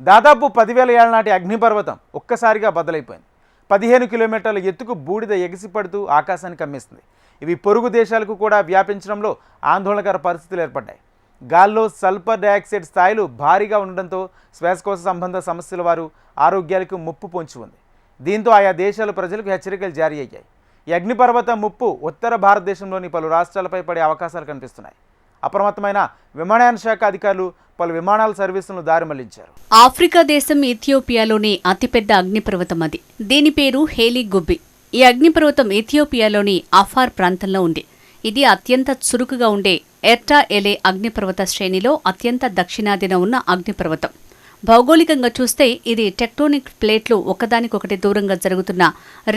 దాదాపు 10,000 ఏళ్ల నాటి అగ్నిపర్వతం ఒక్కసారిగా బద్దలైపోయింది. 15 కిలోమీటర్ల ఎత్తుకు బూడిద ఎగిసిపడుతూ ఆకాశానికి కమ్మేస్తుంది. ఇవి పొరుగు దేశాలకు కూడా వ్యాపించడంలో ఆందోళనకర పరిస్థితులు ఏర్పడ్డాయి. గాల్లో సల్ఫర్ డయాక్సైడ్ స్థాయిలు భారీగా ఉండడంతో శ్వాసకోశ సంబంధ సమస్యల వారు ఆరోగ్యాలకు ముప్పు పొంచి ఉంది. దీంతో ఆయా దేశాల ప్రజలకు హెచ్చరికలు జారీ అయ్యాయి. ఈ అగ్నిపర్వతం ముప్పు ఉత్తర భారతదేశంలోని పలు రాష్ట్రాలపై పడే అవకాశాలు కనిపిస్తున్నాయి. అప్రమత్తమైన విమానయాన శాఖ అధికారులు పలు విమానాల సర్వీసులను దారి మళ్లించారు. ఆఫ్రికా దేశం ఇథియోపియాలోని అతిపెద్ద అగ్నిపర్వతం అది. దీని పేరు హేలీ గుబ్బి. ఈ అగ్నిపర్వతం ఇథియోపియాలోని అఫార్ ప్రాంతంలో ఉంది. ఇది అత్యంత చురుకుగా ఉండే ఎర్టా ఎలే అగ్నిపర్వత శ్రేణిలో అత్యంత దక్షిణాదిన ఉన్న అగ్నిపర్వతం. భౌగోళికంగా చూస్తే ఇది టెక్టోనిక్ ప్లేట్లు ఒకదానికొకటి దూరంగా జరుగుతున్న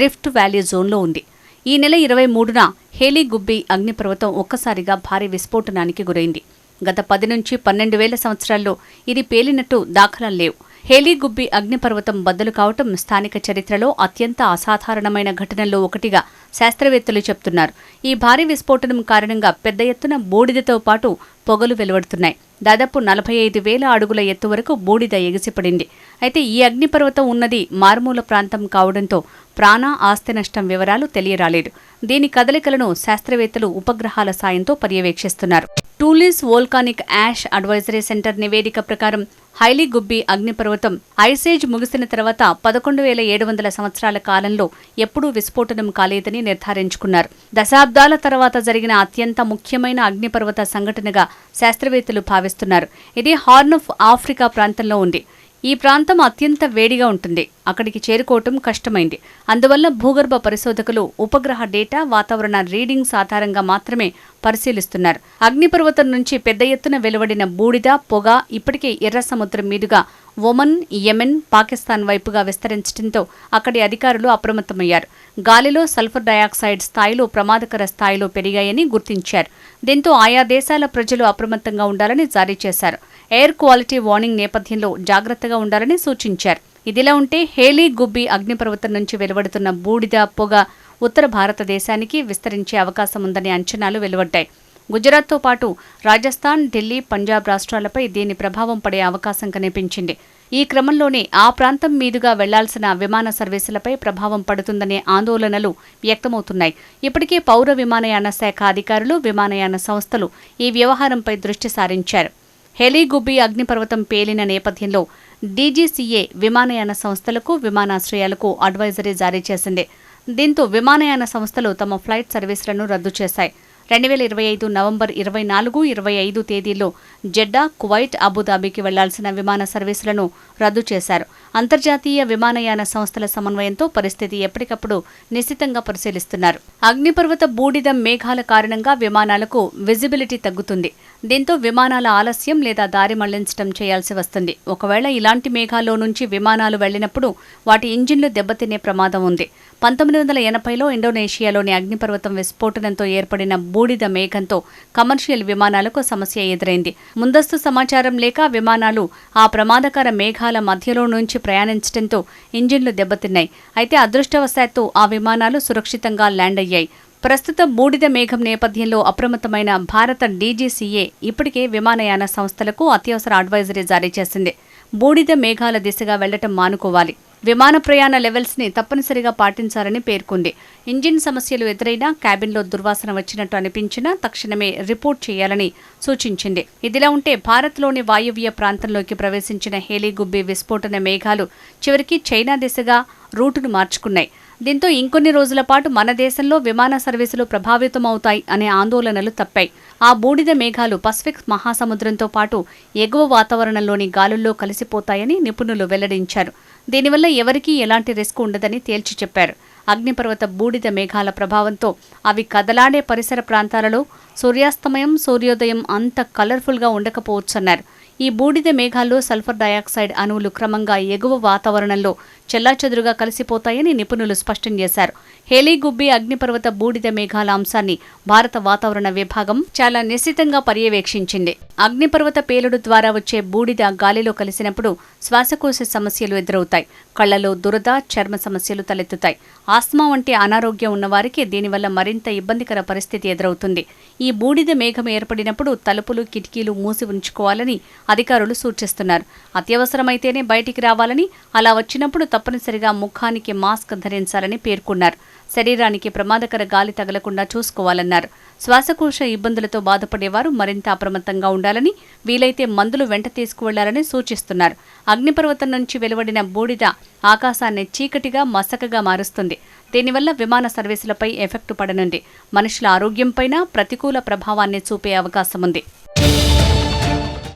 రిఫ్ట్ వ్యాలీ జోన్లో ఉంది. ఈ నెల 23న హేలీ గుబ్బి అగ్నిపర్వతం ఒక్కసారిగా భారీ విస్ఫోటనానికి గురైంది. గత 10 నుంచి 12,000 సంవత్సరాల్లో ఇది పేలినట్టు దాఖలాలు లేవు. హేలీ గుబ్బి అగ్నిపర్వతం బద్దలు కావటం స్థానిక చరిత్రలో అత్యంత అసాధారణమైన ఘటనల్లో ఒకటిగా శాస్త్రవేత్తలు చెప్తున్నారు. ఈ భారీ విస్ఫోటనం కారణంగా పెద్ద ఎత్తున బూడిదతో పాటు పొగలు వెలువడుతున్నాయి. దాదాపు 45,000 అడుగుల ఎత్తు వరకు బూడిద ఎగిసిపడింది. అయితే ఈ అగ్నిపర్వతం ఉన్నది మారుమూల ప్రాంతం కావడంతో ప్రాణ ఆస్తి నష్టం వివరాలు తెలియరాలేదు. దీని కదలికలను శాస్త్రవేత్తలు ఉపగ్రహాల సాయంతో పర్యవేక్షిస్తున్నారు. టూలిస్ వోల్కానిక్ యాష్ అడ్వైజరీ సెంటర్ నివేదిక ప్రకారం హైలీ గుబ్బి అగ్నిపర్వతం ఐసేజ్ ముగిసిన తర్వాత 11,700 సంవత్సరాల కాలంలో ఎప్పుడూ విస్ఫోటనం కాలేదని నిర్ధారించుకున్నారు. దశాబ్దాల తర్వాత జరిగిన అత్యంత ముఖ్యమైన అగ్నిపర్వత సంఘటనగా శాస్త్రవేత్తలు భావిస్తున్నారు. ఇది హార్న్ ఆఫ్ ఆఫ్రికా ప్రాంతంలో ఉంది. ఈ ప్రాంతం అత్యంత వేడిగా ఉంటుంది. అక్కడికి చేరుకోవటం కష్టమైంది. అందువల్ల భూగర్భ పరిశోధకులు ఉపగ్రహ డేటా, వాతావరణ రీడింగ్స్ ఆధారంగా మాత్రమే పరిశీలిస్తున్నారు. అగ్నిపర్వతం నుంచి పెద్ద ఎత్తున వెలువడిన బూడిద, పొగ ఇప్పటికే ఎర్ర సముద్రం మీదుగా ఒమన్, యెమెన్, పాకిస్తాన్ వైపుగా విస్తరించడంతో అక్కడి అధికారులు అప్రమత్తమయ్యారు. గాలిలో సల్ఫర్ డయాక్సైడ్ స్థాయిలు ప్రమాదకర స్థాయిలో పెరిగాయని గుర్తించారు. దీంతో ఆయా దేశాల ప్రజలు అప్రమత్తంగా ఉండాలని జారీ చేశారు. ఎయిర్ క్వాలిటీ వార్నింగ్ నేపథ్యంలో జాగ్రత్తగా ఉండాలని సూచించారు. ఇదిలా ఉంటే హేలీ గుబ్బి అగ్నిపర్వతం నుంచి వెలువడుతున్న బూడిద, పొగ ఉత్తర భారతదేశానికి విస్తరించే అవకాశం ఉందనే అంచనాలు వెలువడ్డాయి. గుజరాత్తో పాటు రాజస్థాన్, ఢిల్లీ, పంజాబ్ రాష్ట్రాలపై దీని ప్రభావం పడే అవకాశం కనిపించింది. ఈ క్రమంలోనే ఆ ప్రాంతం మీదుగా వెళ్లాల్సిన విమాన సర్వీసులపై ప్రభావం పడుతుందనే ఆందోళనలు వ్యక్తమవుతున్నాయి. ఇప్పటికే పౌర విమానయాన శాఖ అధికారులు, విమానయాన సంస్థలు ఈ వ్యవహారంపై దృష్టి సారించారు. హేలీ గుబ్బి అగ్నిపర్వతం పేలిన నేపథ్యంలో డీజీసీఏ విమానయాన సంస్థలకు, విమానాశ్రయాలకు అడ్వైజరీ జారీ చేసింది. దీంతో విమానయాన సంస్థలు తమ ఫ్లైట్ సర్వీసులను రద్దు చేశాయి. 2025 నవంబర్ 24, 25 తేదీల్లో జెడ్డా, కువైట్, అబుదాబికి వెళ్లాల్సిన విమాన సర్వీసులను రద్దు చేశారు. అంతర్జాతీయ విమానయాన సంస్థల సమన్వయంతో పరిస్థితి ఎప్పటికప్పుడు నిశితంగా పరిశీలిస్తున్నారు. అగ్నిపర్వత బూడిద మేఘాల కారణంగా విమానాలకు విజిబిలిటీ తగ్గుతుంది. దీంతో విమానాల ఆలస్యం లేదా దారి మళ్లించడం చేయాల్సి వస్తుంది. ఒకవేళ ఇలాంటి మేఘాల్లో నుంచి విమానాలు వెళ్లినప్పుడు వాటి ఇంజిన్లు దెబ్బతినే ప్రమాదం ఉంది. 1980లో ఇండోనేషియాలోని అగ్నిపర్వతం విస్ఫోటనంతో ఏర్పడిన బూడిద మేఘంతో కమర్షియల్ విమానాలకు సమస్య ఎదురైంది. ముందస్తు సమాచారం లేక విమానాలు ఆ ప్రమాదకర మేఘాల మధ్యలో నుంచి ప్రయాణించడంతో ఇంజిన్లు దెబ్బతిన్నాయి. అయితే అదృష్టవశాత్తు ఆ విమానాలు సురక్షితంగా ల్యాండ్ అయ్యాయి. ప్రస్తుత బూడిద మేఘం నేపథ్యంలో అప్రమత్తమైన భారత డీజీసీఏ ఇప్పటికే విమానయాన సంస్థలకు అత్యవసర అడ్వైజరీ జారీ చేసింది. బూడిద మేఘాల దిశగా వెళ్లటం మానుకోవాలి. విమాన ప్రయాణ లెవెల్స్ని తప్పనిసరిగా పాటించాలని పేర్కొంది. ఇంజిన్ సమస్యలు ఎదురైనా, క్యాబిన్లో దుర్వాసన వచ్చినట్టు అనిపించినా తక్షణమే రిపోర్ట్ చేయాలని సూచించింది. ఇదిలా ఉంటే భారత్లోని వాయువ్య ప్రాంతంలోకి ప్రవేశించిన హేలీ గుబ్బి విస్ఫోటన మేఘాలు చివరికి చైనా దిశగా రూటును మార్చుకున్నాయి. దీంతో ఇంకొన్ని రోజుల పాటు మన దేశంలో విమాన సర్వీసులు ప్రభావితమవుతాయి అనే ఆందోళనలు తప్పాయి. ఆ బూడిద మేఘాలు పసిఫిక్ మహాసముద్రంతో పాటు ఎగువ వాతావరణంలోని గాలుల్లో కలిసిపోతాయని నిపుణులు వెల్లడించారు. దీనివల్ల ఎవరికీ ఎలాంటి రిస్క్ ఉండదని తేల్చి చెప్పారు. అగ్నిపర్వత బూడిద మేఘాల ప్రభావంతో అవి కదలాడే పరిసర ప్రాంతాలలో సూర్యాస్తమయం, సూర్యోదయం అంత కలర్ఫుల్గా ఉండకపోవచ్చన్నారు. ఈ బూడిద మేఘాల్లో సల్ఫర్ డయాక్సైడ్ అణువులు క్రమంగా ఎగువ వాతావరణంలో చెల్లాచెదురుగా కలిసిపోతాయని నిపుణులు స్పష్టం చేశారు. హేలీగుబ్బి అగ్నిపర్వత బూడిద మేఘాల అంశాన్ని భారత వాతావరణ విభాగం చాలా నిశితంగా పర్యవేక్షించింది. అగ్నిపర్వత పేలుడు ద్వారా వచ్చే బూడిద గాలిలో కలిసినప్పుడు శ్వాసకోశ సమస్యలు ఎదురవుతాయి. కళ్లలో దురద, చర్మ సమస్యలు తలెత్తుతాయి. ఆస్మా వంటి అనారోగ్యం ఉన్నవారికి దీనివల్ల మరింత ఇబ్బందికర పరిస్థితి ఎదురవుతుంది. ఈ బూడిద మేఘం ఏర్పడినప్పుడు తలుపులు, కిటికీలు మూసి ఉంచుకోవాలని అధికారులు సూచిస్తున్నారు. అత్యవసరమైతేనే బయటికి రావాలని, అలా వచ్చినప్పుడు తప్పనిసరిగా ముఖానికి మాస్క్ ధరించాలని పేర్కొన్నారు. శరీరానికి ప్రమాదకర గాలి తగలకుండా చూసుకోవాలన్నారు. శ్వాసకోశ ఇబ్బందులతో బాధపడేవారు మరింత అప్రమత్తంగా ఉండాలని, వీలైతే మందులు వెంట తీసుకువెళ్లాలని సూచిస్తున్నారు. అగ్నిపర్వతం నుంచి వెలువడిన బూడిద ఆకాశాన్ని చీకటిగా, మసకగా మారుస్తుంది. దీనివల్ల విమాన సర్వీసులపై ఎఫెక్టు పడనుంది. మనుషుల ఆరోగ్యంపైన ప్రతికూల ప్రభావాన్ని చూపే అవకాశముంది.